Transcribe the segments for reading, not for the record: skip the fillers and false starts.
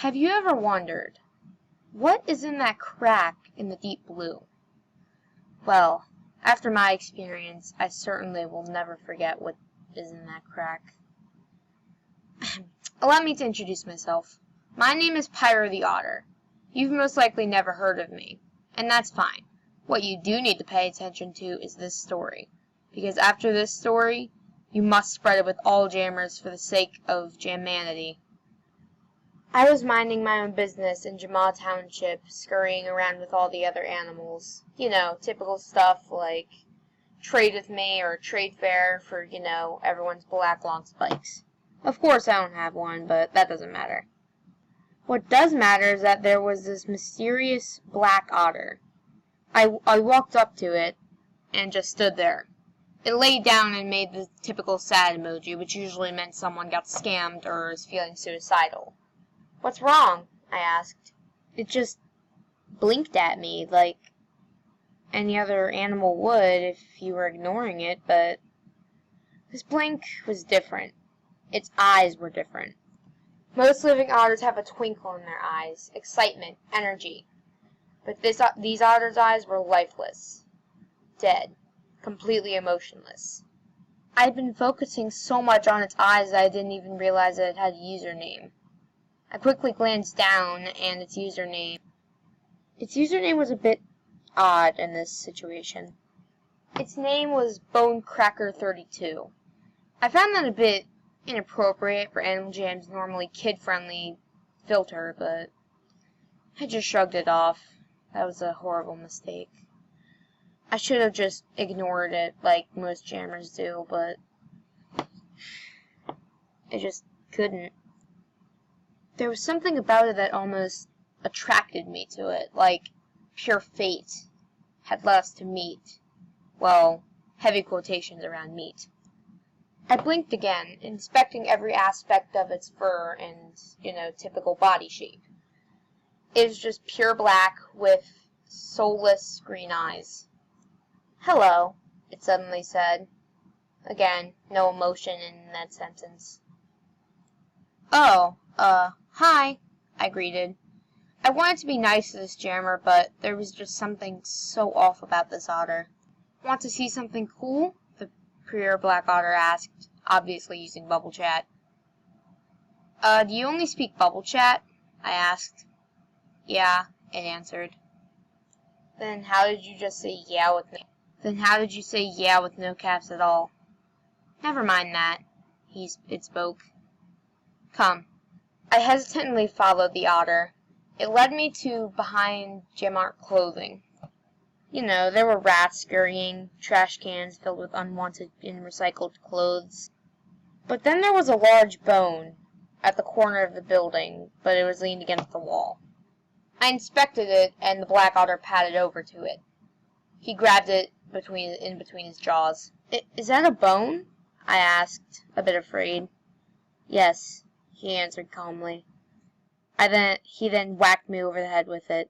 Have you ever wondered, what is in that crack in the deep blue? Well, after my experience, I certainly will never forget what is in that crack. Allow me to introduce myself. My name is Pyro the Otter. You've most likely never heard of me, and that's fine. What you do need to pay attention to is this story, because after this story, you must spread it with all jammers for the sake of Jammanity. I was minding my own business in Jamal Township, scurrying around with all the other animals. You know, typical stuff like trade with me or trade fair for, everyone's black long spikes. Of course I don't have one, but that doesn't matter. What does matter is that there was this mysterious black otter. I walked up to it and just stood there. It laid down and made the typical sad emoji, which usually meant someone got scammed or is feeling suicidal. "What's wrong?" I asked. It just blinked at me like any other animal would if you were ignoring it, but this blink was different. Its eyes were different. Most living otters have a twinkle in their eyes, excitement, energy. But these otter's eyes were lifeless, dead, completely emotionless. I'd been focusing so much on its eyes that I didn't even realize that it had a username. I quickly glanced down, and its username was a bit odd in this situation. Its name was Bonecracker32. I found that a bit inappropriate for Animal Jam's normally kid-friendly filter, but I just shrugged it off. That was a horrible mistake. I should have just ignored it like most jammers do, but I just couldn't. There was something about it that almost attracted me to it, like pure fate had led us to meet. Well, heavy quotations around meet. I blinked again, inspecting every aspect of its fur and, typical body shape. It was just pure black with soulless green eyes. "Hello," it suddenly said. Again, no emotion in that sentence. "Oh, hi," I greeted. I wanted to be nice to this jammer, but there was just something so off about this otter. "Want to see something cool?" the pure black otter asked, obviously using bubble chat. Do you only speak bubble chat?" I asked. "Yeah," it answered. Then how did you say yeah with no caps at all?" "Never mind that," it spoke. "Come." I hesitantly followed the otter. It led me to behind Jamart clothing. There were rats scurrying, trash cans filled with unwanted and recycled clothes. But then there was a large bone at the corner of the building, but it was leaned against the wall. I inspected it, and the black otter padded over to it. He grabbed it in between his jaws. "Is that a bone?" I asked, a bit afraid. "Yes," he answered calmly. He then whacked me over the head with it.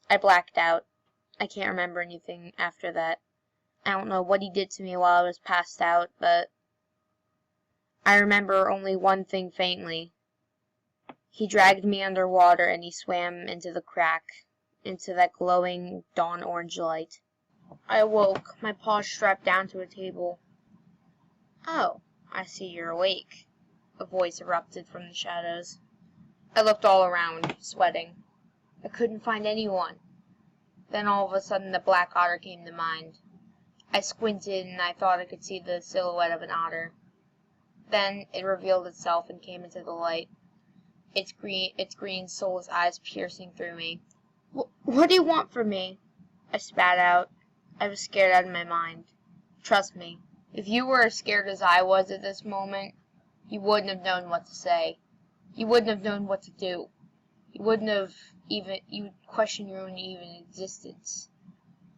I blacked out. I can't remember anything after that. I don't know what he did to me while I was passed out, but I remember only one thing faintly. He dragged me underwater and he swam into the crack, into that glowing dawn orange light. I awoke, my paws strapped down to a table. "Oh, I see you're awake," a voice erupted from the shadows. I looked all around, sweating. I couldn't find anyone. Then all of a sudden the black otter came to mind. I squinted and I thought I could see the silhouette of an otter. Then it revealed itself and came into the light, its green soulless eyes piercing through me. What do you want from me?" I spat out. I was scared out of my mind. Trust me, if you were as scared as I was at this moment, you wouldn't have known what to say. You wouldn't have known what to do. You'd question your own even existence.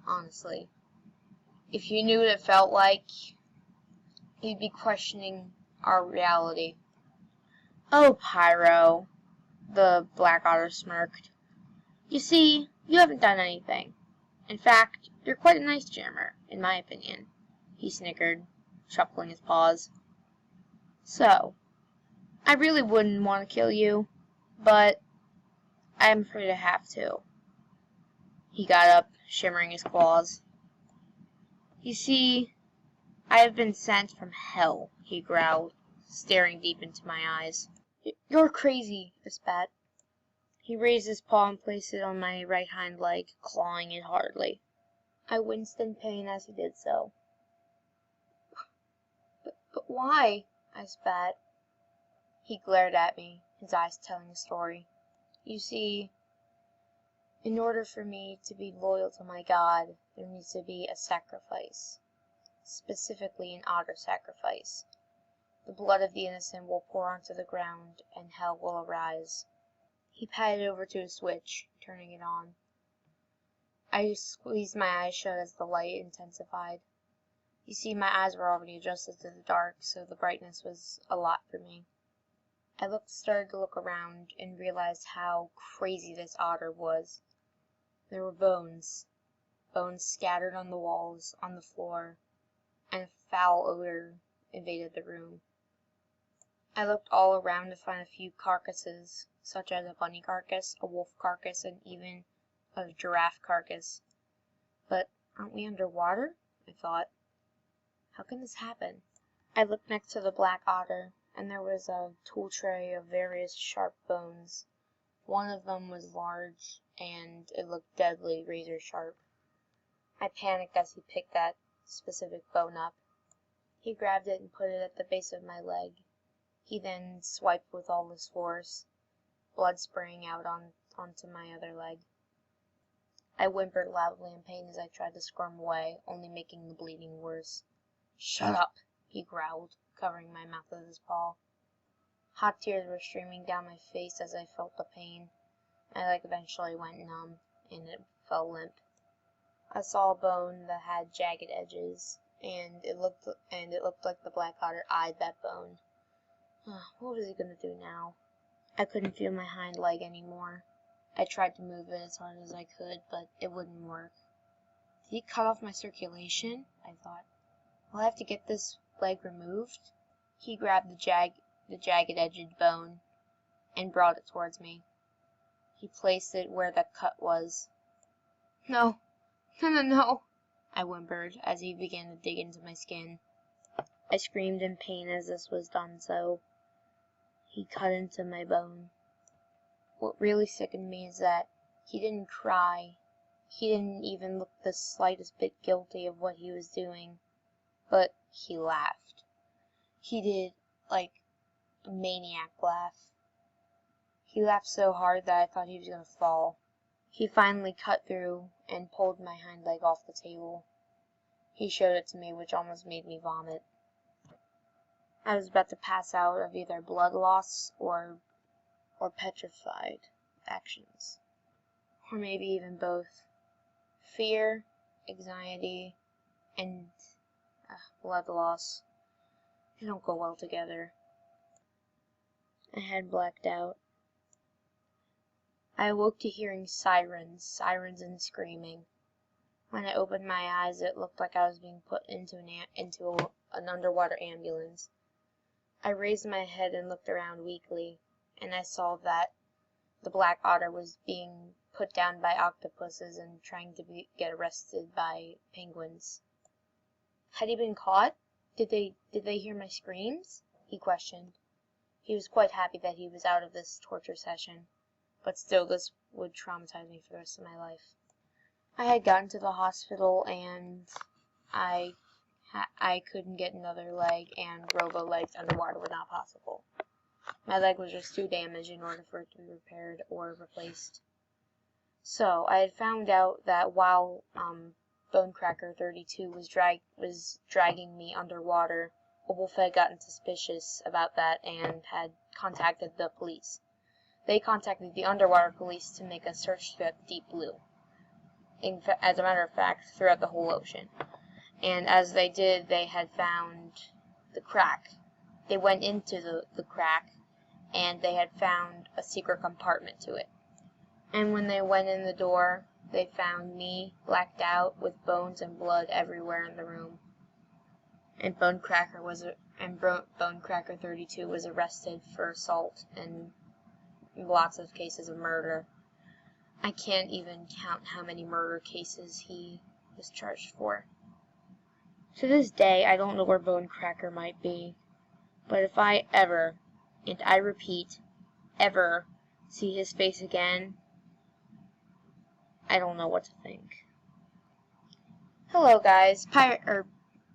Honestly. If you knew what it felt like, you'd be questioning our reality. "Oh, Pyro," the black otter smirked. "You see, you haven't done anything. In fact, you're quite a nice jammer, in my opinion," he snickered, shuffling his paws. "So, I really wouldn't want to kill you, but I'm afraid I have to. He got up, shimmering his claws. You see, I have been sent from hell, he growled, staring deep into my eyes. You're crazy, I spat. He raised his paw and placed it on my right hind leg, clawing it hardly. I winced in pain as he did so. But why? I spat. He glared at me, his eyes telling a story. You see, in order for me to be loyal to my God, there needs to be a sacrifice. Specifically an otter sacrifice. The blood of the innocent will pour onto the ground, and hell will arise. He patted over to a switch, turning it on. I squeezed my eyes shut as the light intensified. You see, my eyes were already adjusted to the dark, so the brightness was a lot for me. I started to look around and realized how crazy this otter was. There were bones scattered on the walls, on the floor, and a foul odor invaded the room. I looked all around to find a few carcasses, such as a bunny carcass, a wolf carcass, and even a giraffe carcass. But aren't we underwater? I thought. How can this happen? I looked next to the black otter, and there was a tool tray of various sharp bones. One of them was large, and it looked deadly razor sharp. I panicked as he picked that specific bone up. He grabbed it and put it at the base of my leg. He then swiped with all his force, blood spraying out onto my other leg. I whimpered loudly in pain as I tried to squirm away, only making the bleeding worse. Shut up, he growled, covering my mouth with his paw. Hot tears were streaming down my face as I felt the pain. My leg eventually went numb, and it fell limp. I saw a bone that had jagged edges, and it looked like the black otter eyed that bone. What was he gonna do now? I couldn't feel my hind leg anymore. I tried to move it as hard as I could, but it wouldn't work. Did he cut off my circulation? I thought. Will I have to get this leg removed? He grabbed the jagged-edged bone and brought it towards me. He placed it where the cut was. No, I whimpered as he began to dig into my skin. I screamed in pain as this was done so. He cut into my bone. What really sickened me is that he didn't cry. He didn't even look the slightest bit guilty of what he was doing. But he laughed. He did, like, a maniac laugh. He laughed so hard that I thought he was going to fall. He finally cut through and pulled my hind leg off the table. He showed it to me, which almost made me vomit. I was about to pass out of either blood loss or petrified actions. Or maybe even both. Fear, anxiety, and blood loss. They don't go well together. I had blacked out. I awoke to hearing sirens and screaming. When I opened my eyes, it looked like I was being put into an underwater ambulance. I raised my head and looked around weakly, and I saw that the black otter was being put down by octopuses and trying to get arrested by penguins. Had he been caught? Did they hear my screams? He questioned. He was quite happy that he was out of this torture session, but still this would traumatize me for the rest of my life. I had gotten to the hospital and I couldn't get another leg, and robo legs underwater were not possible. My leg was just too damaged in order for it to be repaired or replaced. So I had found out that while Bonecracker 32 was dragging me underwater, a wolf had gotten suspicious about that and had contacted the police. They contacted the underwater police to make a search throughout the deep blue. As a matter of fact, throughout the whole ocean. And as they did, they had found the crack. They went into the crack, and they had found a secret compartment to it. And when they went in the door, they found me, blacked out, with bones and blood everywhere in the room. And Bonecracker 32 was arrested for assault and lots of cases of murder. I can't even count how many murder cases he was charged for. To this day, I don't know where Bone Cracker might be. But if I ever, and I repeat, ever, see his face again, I don't know what to think. Hello, guys.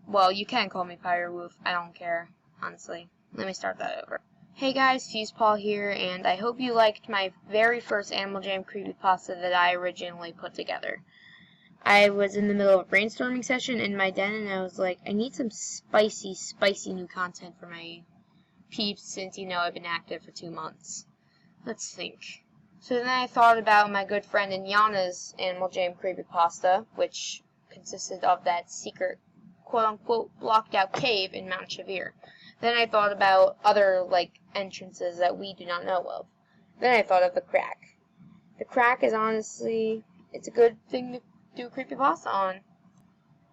Well, you can call me Pyre Woof. I don't care, honestly. Let me start that over. Hey guys, Fusepaw here, and I hope you liked my very first Animal Jam creepypasta that I originally put together. I was in the middle of a brainstorming session in my den, and I was like, I need some spicy new content for my peeps since, I've been active for 2 months. Let's think. So then I thought about my good friend Inyana's Animal Jam creepypasta, which consisted of that secret, quote-unquote, blocked-out cave in Mount Shavir. Then I thought about other, entrances that we do not know of. Then I thought of the crack. The crack is honestly, it's a good thing to do a creepypasta on.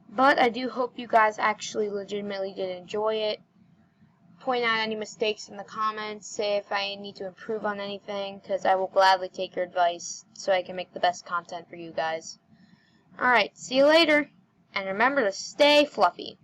But I do hope you guys actually legitimately did enjoy it. Point out any mistakes in the comments, say if I need to improve on anything, because I will gladly take your advice so I can make the best content for you guys. Alright, see you later, and remember to stay fluffy.